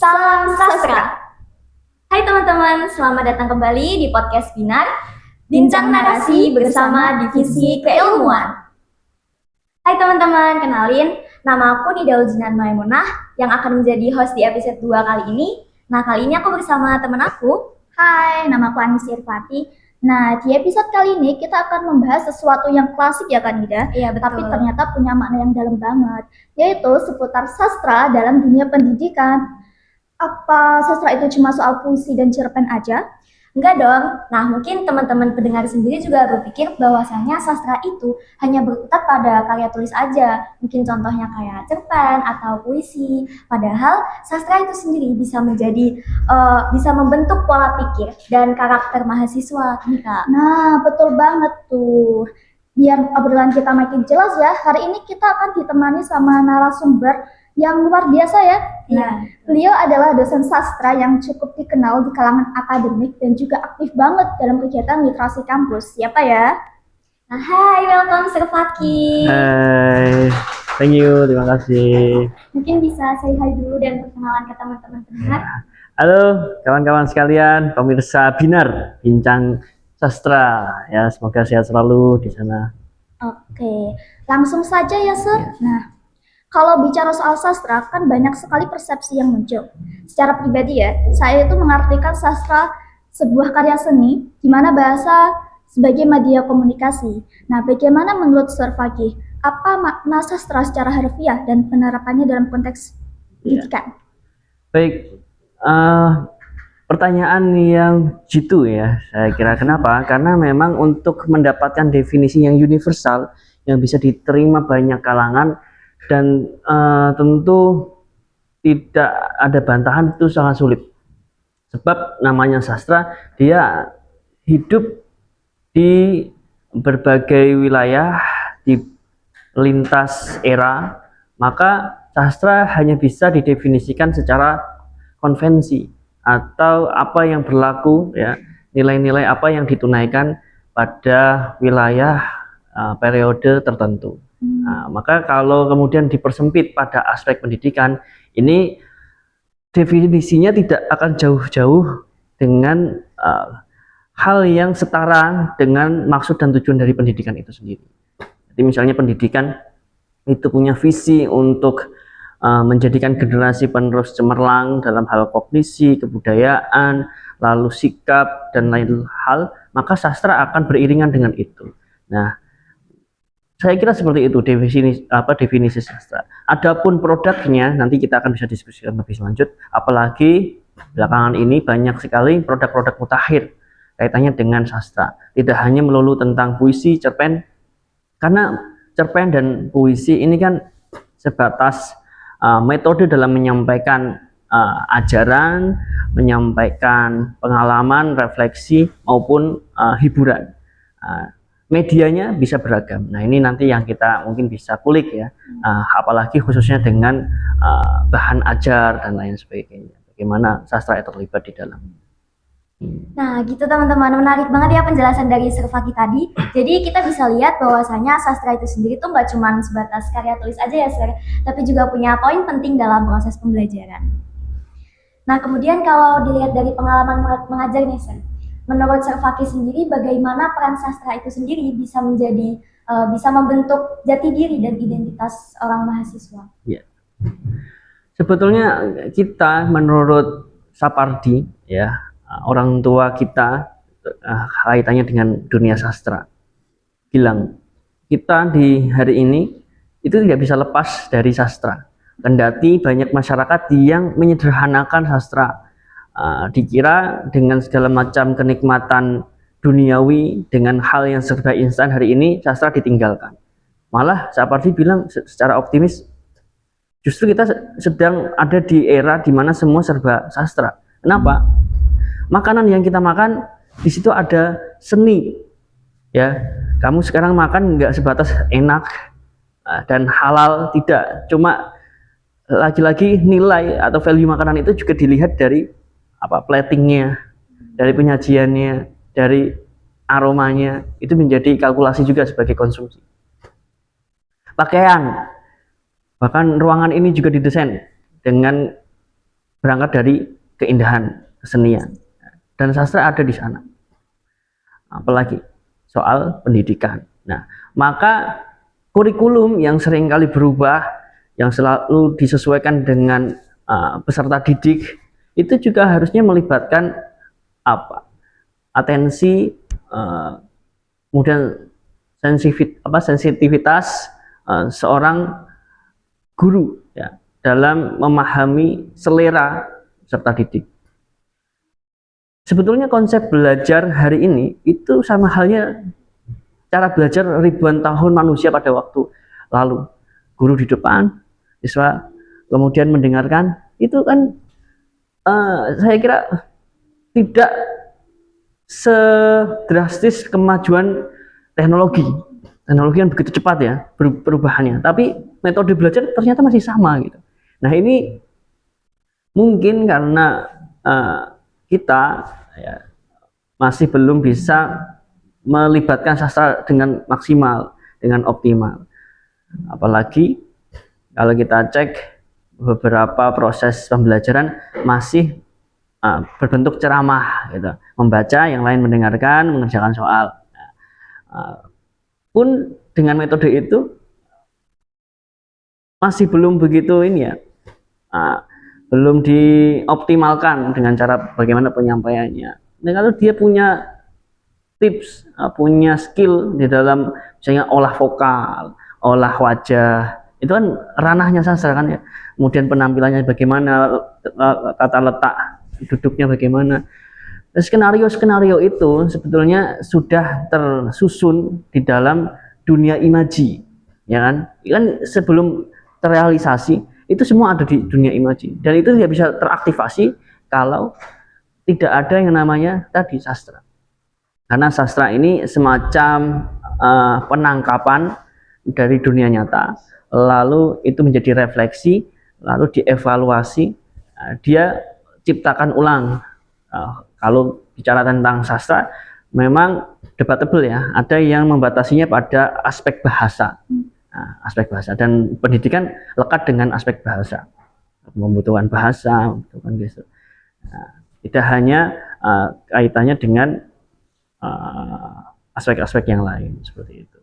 Salam sastra. Hai teman-teman, selamat datang kembali di podcast Binar, Bincang Narasi bersama Divisi Keilmuan. Hai teman-teman, kenalin, nama aku Nida Ujinan Maimunah yang akan menjadi host di episode 2 kali ini. Nah, kali ini aku bersama teman aku. Hai, nama aku Anis Irfati. Nah, di episode kali ini kita akan membahas sesuatu yang klasik ya kan Nida? Iya, betul. Tapi ternyata punya makna yang dalam banget, yaitu seputar sastra dalam dunia pendidikan. Apa sastra itu cuma soal puisi dan cerpen aja? Enggak dong. Nah, mungkin teman-teman pendengar sendiri juga berpikir bahwasanya sastra itu hanya berkutat pada karya tulis aja. Mungkin contohnya kayak cerpen atau puisi. Padahal sastra itu sendiri bisa bisa membentuk pola pikir dan karakter mahasiswa, nih Kak. Nah, betul banget tuh. Biar obrolan kita makin jelas ya, hari ini kita akan ditemani sama narasumber yang luar biasa ya. Nah, beliau adalah dosen sastra yang cukup dikenal di kalangan akademik dan juga aktif banget dalam kegiatan literasi kampus. Siapa ya? Nah, hai, welcome Sir Faki. Hai, thank you, terima kasih. Mungkin bisa say hi dulu dan perkenalan ke teman-teman pendengar. Halo kawan-kawan sekalian, pemirsa Binar, Bincang Sastra. Ya, semoga sehat selalu di sana. Oke, langsung saja ya Sir. Nah, kalau bicara soal sastra, kan banyak sekali persepsi yang muncul. Secara pribadi ya, saya itu mengartikan sastra sebuah karya seni, di mana bahasa sebagai media komunikasi. Nah, bagaimana menurut Sir Fakih? Apa makna sastra secara harfiah dan penerapannya dalam konteks pendidikan? Baik, pertanyaan yang jitu ya, saya kira. Kenapa? Karena memang untuk mendapatkan definisi yang universal, yang bisa diterima banyak kalangan, dan tentu tidak ada bantahan, itu sangat sulit. Sebab namanya sastra, dia hidup di berbagai wilayah, di lintas era, maka sastra hanya bisa didefinisikan secara konvensi atau apa yang berlaku, ya, nilai-nilai apa yang ditunaikan pada wilayah periode tertentu. Nah, maka kalau kemudian dipersempit pada aspek pendidikan, ini definisinya tidak akan jauh-jauh dengan hal yang setara dengan maksud dan tujuan dari pendidikan itu sendiri. Jadi misalnya pendidikan itu punya visi untuk menjadikan generasi penerus cemerlang dalam hal kognisi, kebudayaan, lalu sikap, dan lain hal, maka sastra akan beriringan dengan itu. Nah, saya kira seperti itu definisi sastra. Adapun produknya nanti kita akan bisa diskusikan lebih lanjut. Apalagi belakangan ini banyak sekali produk-produk mutakhir kaitannya dengan sastra. Tidak hanya melulu tentang puisi, cerpen, karena cerpen dan puisi ini kan sebatas metode dalam menyampaikan ajaran, menyampaikan pengalaman, refleksi maupun hiburan. Medianya bisa beragam. Nah, ini nanti yang kita mungkin bisa kulik ya, apalagi khususnya dengan bahan ajar dan lain sebagainya. Bagaimana sastra terlibat di dalamnya. Nah, gitu teman-teman, menarik banget ya penjelasan dari Sir Faki tadi. Jadi kita bisa lihat bahwasanya sastra itu sendiri tuh nggak cuma sebatas karya tulis aja ya Sir, tapi juga punya poin penting dalam proses pembelajaran. Nah, kemudian kalau dilihat dari pengalaman mengajar nih Sir, menurut Sir Faki sendiri bagaimana peran sastra itu sendiri bisa membentuk jati diri dan identitas orang mahasiswa? Ya. Sebetulnya kita menurut Sapardi ya, orang tua kita kaitannya dengan dunia sastra, bilang kita di hari ini itu tidak bisa lepas dari sastra. Kendati banyak masyarakat yang menyederhanakan sastra, dikira dengan segala macam kenikmatan duniawi, dengan hal yang serba instan hari ini sastra ditinggalkan. Malah Sapardi bilang secara optimis, justru kita sedang ada di era di mana semua serba sastra. Kenapa? Makanan yang kita makan di situ ada seni, ya. Kamu sekarang makan nggak sebatas enak dan halal, tidak. Cuma lagi-lagi nilai atau value makanan itu juga dilihat dari platingnya, dari penyajiannya, dari aromanya. Itu menjadi kalkulasi juga sebagai konsumsi. Pakaian, bahkan ruangan ini juga didesain dengan berangkat dari keindahan kesenian, dan sastra ada di sana. Apalagi soal pendidikan. Nah, maka kurikulum yang seringkali berubah, yang selalu disesuaikan dengan peserta didik, itu juga harusnya melibatkan atensi, kemudian sensitivitas seorang guru ya, dalam memahami selera peserta didik. Sebetulnya konsep belajar hari ini itu sama halnya cara belajar ribuan tahun manusia pada waktu lalu. Guru di depan, siswa kemudian mendengarkan, itu kan saya kira tidak sedrastis kemajuan teknologi. Teknologi kan begitu cepat ya perubahannya, tapi metode belajar ternyata masih sama gitu. Nah, ini mungkin karena kita ya, masih belum bisa melibatkan sastra dengan maksimal, dengan optimal. Apalagi kalau kita cek beberapa proses pembelajaran masih berbentuk ceramah gitu, membaca, yang lain mendengarkan, mengerjakan soal. Pun dengan metode itu masih belum begitu ini ya, belum dioptimalkan dengan cara bagaimana penyampaiannya. Dan kalau dia punya tips, punya skill di dalam misalnya olah vokal, olah wajah, itu kan ranahnya sastra kan ya. Kemudian penampilannya bagaimana, tata letak duduknya bagaimana. Skenario-skenario itu sebetulnya sudah tersusun di dalam dunia imaji, ya kan? Kan sebelum terrealisasi itu semua ada di dunia imaji, dan itu tidak bisa teraktivasi kalau tidak ada yang namanya tadi sastra. Karena sastra ini semacam penangkapan dari dunia nyata, lalu itu menjadi refleksi, lalu dievaluasi, dia ciptakan ulang. Kalau bicara tentang sastra, memang debatable ya. Ada yang membatasinya pada aspek bahasa, aspek bahasa, dan pendidikan lekat dengan aspek bahasa, membutuhkan bahasa, membutuhkan gestur. Tidak hanya kaitannya dengan aspek-aspek yang lain seperti itu.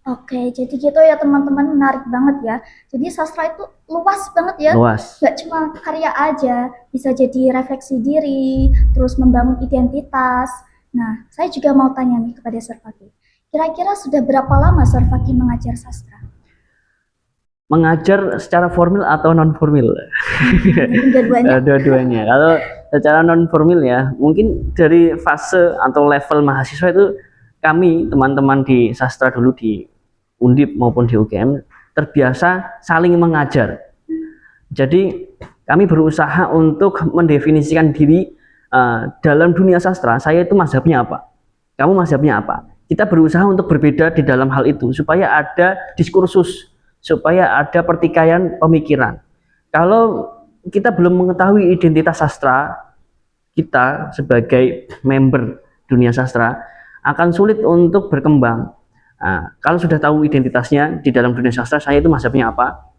Oke, jadi gitu ya teman-teman, menarik banget ya. Jadi sastra itu luas banget ya. Luas. Gak cuma karya aja, bisa jadi refleksi diri, terus membangun identitas. Nah, saya juga mau tanya nih kepada Sir Fakih. Kira-kira sudah berapa lama Sir Fakih mengajar sastra? Mengajar secara formal atau non formal? Dua-duanya. Dua-duanya. Kalau secara non formal ya, mungkin dari fase atau level mahasiswa itu kami teman-teman di sastra dulu di Undip maupun di UGM terbiasa saling mengajar. Jadi kami berusaha untuk mendefinisikan diri dalam dunia sastra. Saya itu mazhabnya apa? Kamu mazhabnya apa? Kita berusaha untuk berbeda di dalam hal itu supaya ada diskursus, supaya ada pertikaian pemikiran. Kalau kita belum mengetahui identitas sastra kita sebagai member dunia sastra, akan sulit untuk berkembang. Kalau sudah tahu identitasnya di dalam dunia sastra, saya itu mazhabnya apa,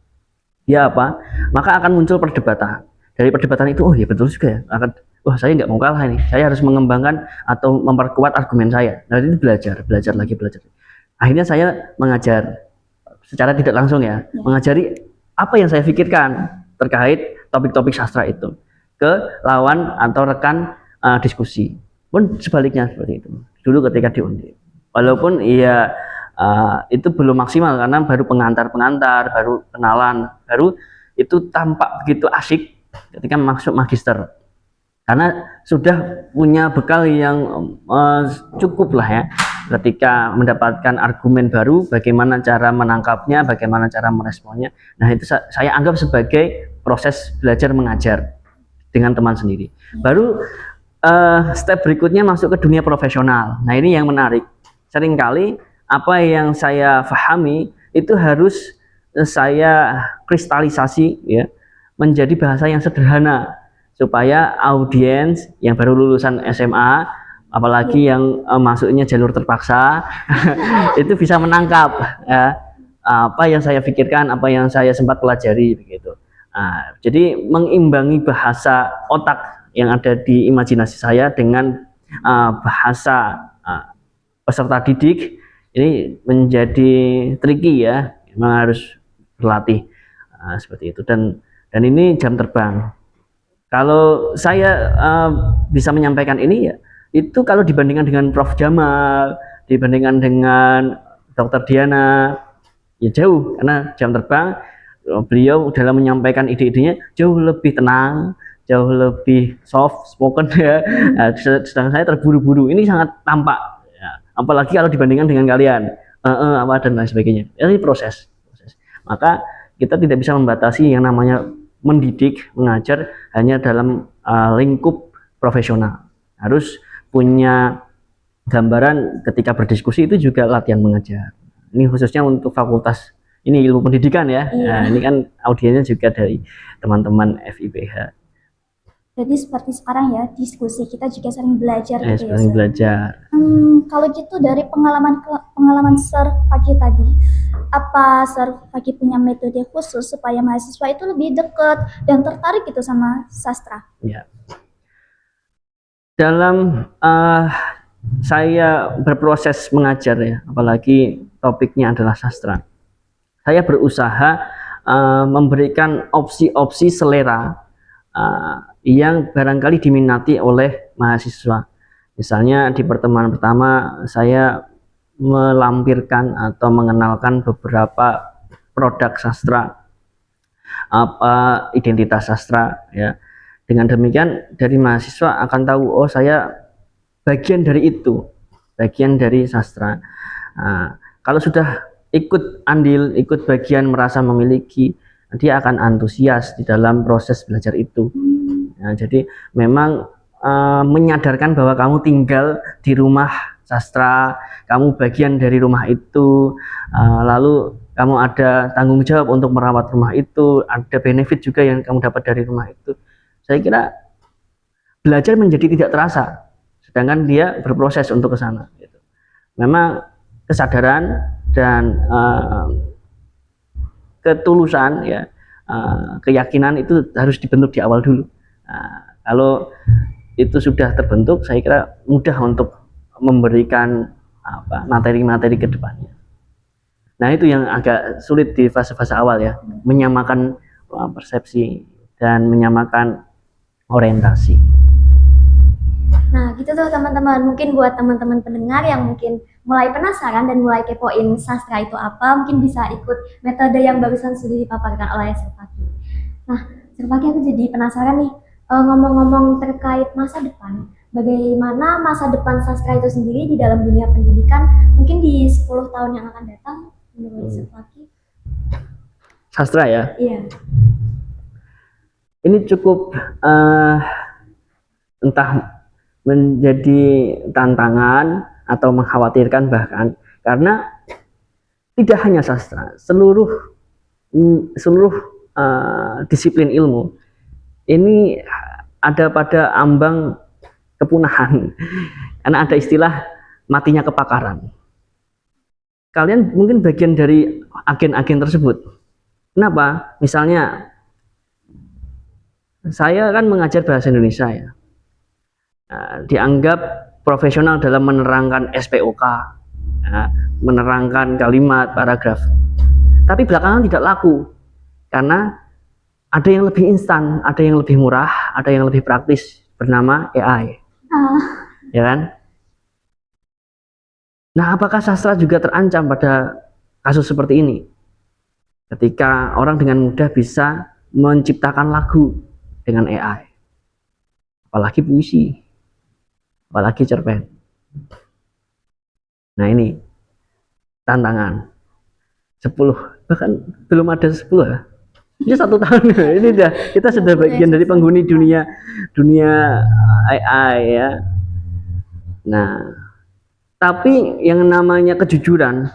ya apa, maka akan muncul perdebatan. Dari perdebatan itu, oh ya betul juga ya, saya nggak mau kalah ini, saya harus mengembangkan atau memperkuat argumen saya. Nah, itu belajar lagi. Akhirnya saya mengajar secara tidak langsung ya, mengajari apa yang saya pikirkan terkait topik-topik sastra itu ke lawan atau rekan diskusi. Pun sebaliknya seperti itu. Dulu ketika di Undip, walaupun iya itu belum maksimal karena baru pengantar, baru kenalan, baru itu tampak begitu asik ketika masuk magister, karena sudah punya bekal yang cukup lah ya, ketika mendapatkan argumen baru, bagaimana cara menangkapnya, bagaimana cara meresponnya. Nah, itu saya anggap sebagai proses belajar mengajar dengan teman sendiri. Baru step berikutnya masuk ke dunia profesional. Nah, ini yang menarik. Seringkali apa yang saya pahami itu harus saya kristalisasi ya menjadi bahasa yang sederhana supaya audiens yang baru lulusan SMA, apalagi yang masuknya jalur terpaksa itu bisa menangkap ya, apa yang saya pikirkan, apa yang saya sempat pelajari begitu. Jadi mengimbangi bahasa otak yang ada di imajinasi saya dengan bahasa peserta didik ini menjadi tricky ya, memang harus berlatih seperti itu. Dan ini jam terbang. Kalau saya bisa menyampaikan ini ya, itu kalau dibandingkan dengan Prof. Jamal, dibandingkan dengan Dr. Diana, ya jauh, karena jam terbang beliau dalam menyampaikan ide-idenya jauh lebih tenang, jauh lebih soft spoken ya. Sedangkan saya terburu-buru. Ini sangat tampak, ya. Apalagi kalau dibandingkan dengan kalian, apa dan lain sebagainya. Ini proses. Maka kita tidak bisa membatasi yang namanya mendidik, mengajar hanya dalam lingkup profesional. Harus punya gambaran ketika berdiskusi itu juga latihan mengajar. Ini khususnya untuk fakultas ini ilmu pendidikan ya. Nah, ini kan audiensnya juga dari teman-teman FIPH. Jadi seperti sekarang ya, diskusi kita juga sering belajar gitu ya, Sering Sir. belajar. Kalau gitu dari pengalaman Sir Fakih tadi, apa Sir Fakih punya metode khusus supaya mahasiswa itu lebih dekat dan tertarik gitu sama sastra? Ya. Dalam saya berproses mengajar ya, apalagi topiknya adalah sastra, saya berusaha memberikan opsi-opsi selera yang barangkali diminati oleh mahasiswa. Misalnya di pertemuan pertama saya melampirkan atau mengenalkan beberapa produk sastra, identitas sastra ya. Dengan demikian dari mahasiswa akan tahu, oh saya bagian dari itu, bagian dari sastra. Kalau sudah ikut andil, ikut bagian, merasa memiliki, dia akan antusias di dalam proses belajar itu. Jadi memang menyadarkan bahwa kamu tinggal di rumah sastra, kamu bagian dari rumah itu, lalu kamu ada tanggung jawab untuk merawat rumah itu, ada benefit juga yang kamu dapat dari rumah itu. Saya kira belajar menjadi tidak terasa, sedangkan dia berproses untuk ke sana. Memang kesadaran dan ketulusan ya, keyakinan itu harus dibentuk di awal dulu. Kalau itu sudah terbentuk, saya kira mudah untuk memberikan materi-materi ke depannya. Nah, itu yang agak sulit di fase-fase awal ya, menyamakan persepsi dan menyamakan orientasi. Nah, gitu tuh teman-teman. Mungkin buat teman-teman pendengar yang mungkin mulai penasaran dan mulai kepoin sastra itu apa, mungkin bisa ikut metode yang barusan sudah dipaparkan oleh Sir Fakih. Nah, Sir Fakih, aku jadi penasaran nih, ngomong-ngomong terkait masa depan. Bagaimana masa depan sastra itu sendiri di dalam dunia pendidikan mungkin di 10 tahun yang akan datang menurut Sir Fakih? Sastra ya? Iya. Ini cukup entah menjadi tantangan atau mengkhawatirkan bahkan, karena tidak hanya sastra, seluruh disiplin ilmu ini ada pada ambang kepunahan, karena ada istilah matinya kepakaran. Kalian mungkin bagian dari agen-agen tersebut. Kenapa? Misalnya saya kan mengajar bahasa Indonesia ya, dianggap profesional dalam menerangkan SPOK, menerangkan kalimat, paragraf. Tapi belakangan tidak laku karena ada yang lebih instan, ada yang lebih murah, ada yang lebih praktis, bernama AI. Ya kan? Nah, apakah sastra juga terancam pada kasus seperti ini? Ketika orang dengan mudah bisa menciptakan lagu dengan AI, apalagi puisi, apalagi cerpen. Nah, ini tantangan 10, bahkan belum ada 10 ya. Ini 1 tahun ini kita sudah bagian dari penghuni dunia AI ya. Nah, tapi yang namanya kejujuran,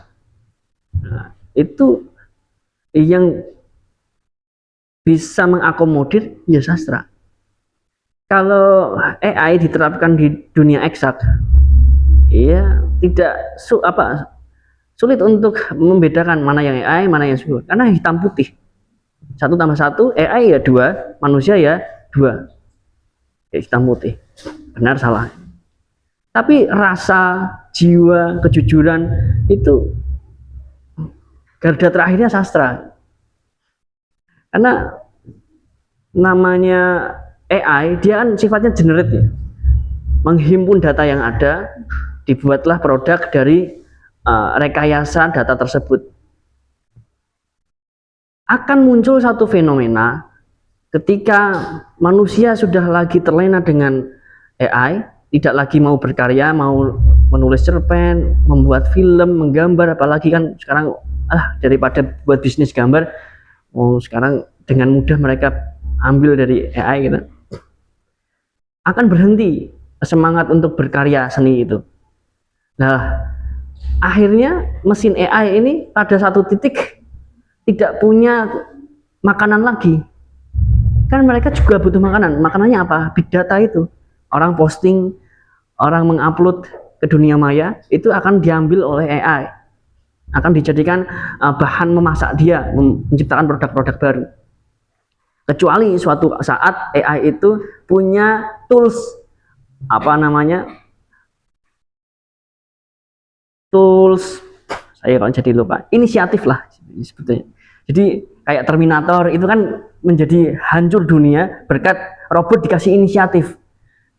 itu yang bisa mengakomodir ya sastra. Kalau AI diterapkan di dunia eksak, ya tidak sulit untuk membedakan mana yang AI, mana yang sungguh, karena hitam putih. 1 tambah 1, AI ya 2, manusia ya 2. Kayak hitam putih. Benar salah. Tapi rasa, jiwa, kejujuran itu garda terakhirnya sastra. Karena namanya AI, dia kan sifatnya generate ya. Menghimpun data yang ada, dibuatlah produk dari rekayasa data tersebut. Akan muncul satu fenomena ketika manusia sudah lagi terlena dengan AI, tidak lagi mau berkarya, mau menulis cerpen, membuat film, menggambar, apalagi kan sekarang daripada buat bisnis gambar, sekarang dengan mudah mereka ambil dari AI gitu. Akan berhenti semangat untuk berkarya seni itu. Nah, akhirnya mesin AI ini pada satu titik tidak punya makanan lagi. Kan mereka juga butuh makanan. Makanannya apa? Big data itu. Orang posting, orang mengupload ke dunia maya, itu akan diambil oleh AI. Akan dijadikan bahan memasak dia, menciptakan produk-produk baru. Kecuali suatu saat AI itu punya tools, tools, saya kok jadi lupa, inisiatif lah sebetulnya. Jadi kayak Terminator itu kan menjadi hancur dunia berkat robot dikasih inisiatif.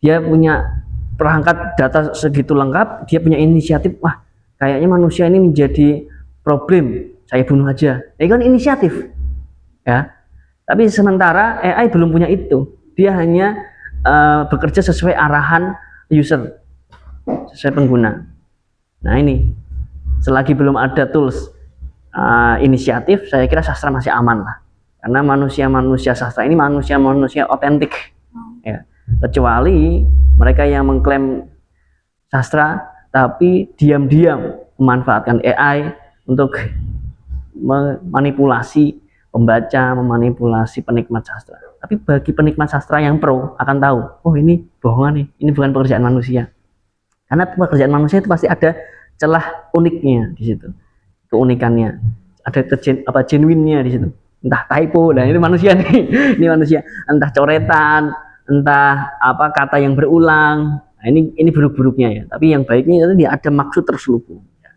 Dia punya perangkat data segitu lengkap, dia punya inisiatif, wah kayaknya manusia ini menjadi problem, saya bunuh aja. Itu kan inisiatif. Ya. Tapi sementara AI belum punya itu. Dia hanya bekerja sesuai arahan user, sesuai pengguna. Nah ini, selagi belum ada tools inisiatif, saya kira sastra masih aman lah, karena manusia sastra ini manusia otentik ya. Kecuali mereka yang mengklaim sastra tapi diam-diam memanfaatkan AI untuk memanipulasi pembaca, memanipulasi penikmat sastra. Tapi bagi penikmat sastra yang pro akan tahu, oh ini bohongan nih, ini bukan pekerjaan manusia. Karena pekerjaan manusia itu pasti ada celah uniknya di situ. Keunikannya, ada genuine-nya di situ. Entah typo, nah ini manusia nih, ini manusia. Entah coretan, entah kata yang berulang. Nah, ini buruk-buruknya ya. Tapi yang baiknya itu dia ada maksud terselubung. Ya.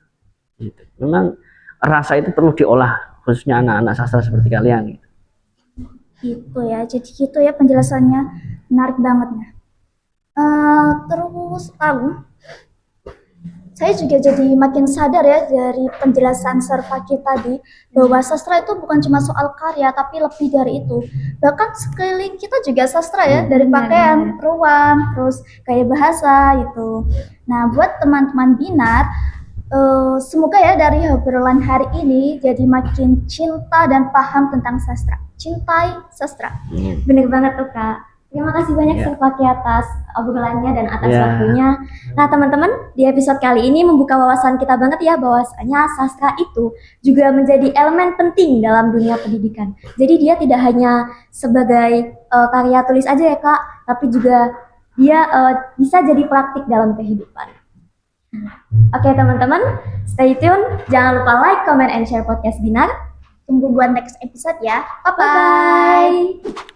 Gitu. Memang rasa itu perlu diolah, khususnya anak-anak sastra seperti kalian. Gitu ya, jadi gitu ya penjelasannya, menarik banget ya. Terus saya juga jadi makin sadar ya dari penjelasan Sir Fakih tadi bahwa sastra itu bukan cuma soal karya tapi lebih dari itu. Bahkan sekeliling kita juga sastra ya, dari pakaian, ruang, terus gaya bahasa gitu. Nah, buat teman-teman Binar, semoga ya dari obrolan hari ini jadi makin cinta dan paham tentang sastra. Cintai sastra. Bener banget tuh Kak. Terima kasih banyak Sir Fakih atas obrolannya dan atas waktunya. Nah teman-teman, di episode kali ini membuka wawasan kita banget ya bahwasanya sastra itu juga menjadi elemen penting dalam dunia pendidikan. Jadi dia tidak hanya sebagai karya tulis aja ya Kak, tapi juga dia bisa jadi praktik dalam kehidupan. Oke teman-teman, stay tune. Jangan lupa like, comment, and share podcast Binar. Tunggu buat next episode ya. Bye-bye.